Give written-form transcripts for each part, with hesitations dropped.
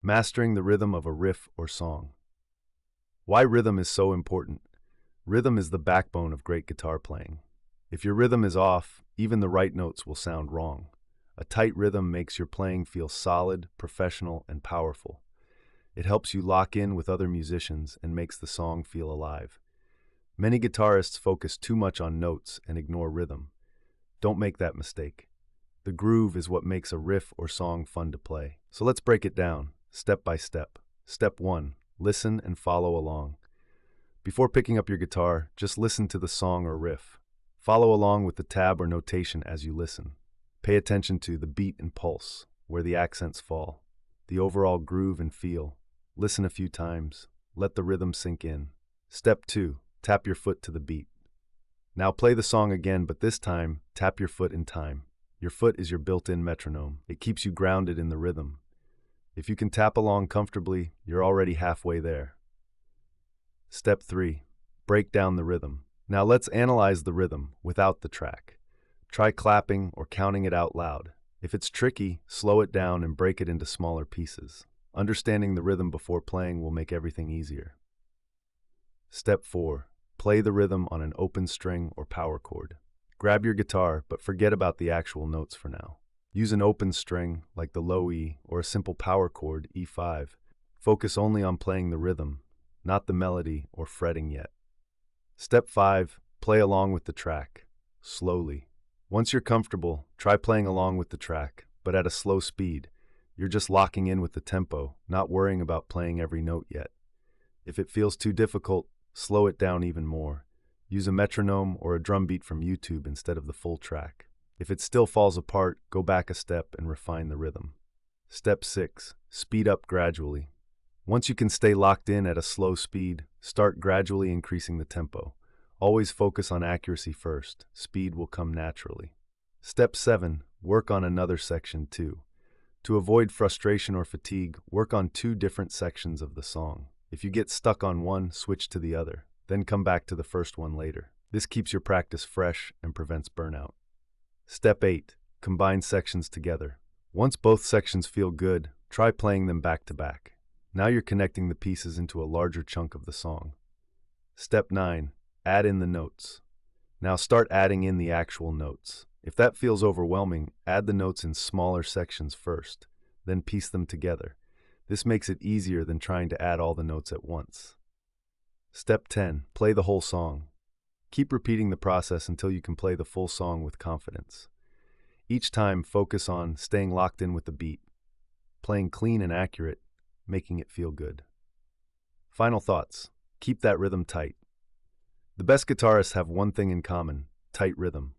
Mastering the rhythm of a riff or song. Why rhythm is so important? Rhythm is the backbone of great guitar playing. If your rhythm is off, even the right notes will sound wrong. A tight rhythm makes your playing feel solid, professional, and powerful. It helps you lock in with other musicians and makes the song feel alive. Many guitarists focus too much on notes and ignore rhythm. Don't make that mistake. The groove is what makes a riff or song fun to play. So let's break it down, step by step. Step 1. Listen and follow along. Before picking up your guitar, just listen to the song or riff. Follow along with the tab or notation as you listen. Pay attention to the beat and pulse, where the accents fall, the overall groove and feel. Listen a few times. Let the rhythm sink in. Step 2. Tap your foot to the beat. Now play the song again, but this time, tap your foot in time. Your foot is your built-in metronome. It keeps you grounded in the rhythm. If you can tap along comfortably, you're already halfway there. Step 3. Break down the rhythm. Now let's analyze the rhythm without the track. Try clapping or counting it out loud. If it's tricky, slow it down and break it into smaller pieces. Understanding the rhythm before playing will make everything easier. Step 4. Play the rhythm on an open string or power chord. Grab your guitar, but forget about the actual notes for now. Use an open string, like the low E, or a simple power chord, E5. Focus only on playing the rhythm, not the melody or fretting yet. Step 5. Play along with the track, slowly. Once you're comfortable, try playing along with the track, but at a slow speed. You're just locking in with the tempo, not worrying about playing every note yet. If it feels too difficult, slow it down even more. Use a metronome or a drum beat from YouTube instead of the full track. If it still falls apart, go back a step and refine the rhythm. Step 6. Speed up gradually. Once you can stay locked in at a slow speed, start gradually increasing the tempo. Always focus on accuracy first. Speed will come naturally. Step 7. Work on another section too. To avoid frustration or fatigue, work on 2 different sections of the song. If you get stuck on one, switch to the other. Then come back to the first one later. This keeps your practice fresh and prevents burnout. Step 8. Combine sections together. Once both sections feel good, try playing them back to back. Now you're connecting the pieces into a larger chunk of the song. Step 9. Add in the notes. Now start adding in the actual notes. If that feels overwhelming, add the notes in smaller sections first, then piece them together. This makes it easier than trying to add all the notes at once. Step 10. Play the whole song. Keep repeating the process until you can play the full song with confidence. Each time, focus on staying locked in with the beat, playing clean and accurate, making it feel good. Final thoughts. Keep that rhythm tight. The best guitarists have one thing in common: tight rhythm.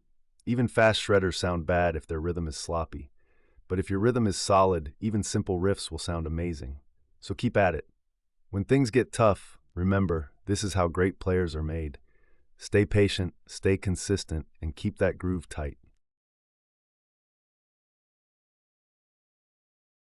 Even fast shredders sound bad if their rhythm is sloppy. But if your rhythm is solid, even simple riffs will sound amazing. So keep at it. When things get tough, remember, this is how great players are made. Stay patient, stay consistent, and keep that groove tight.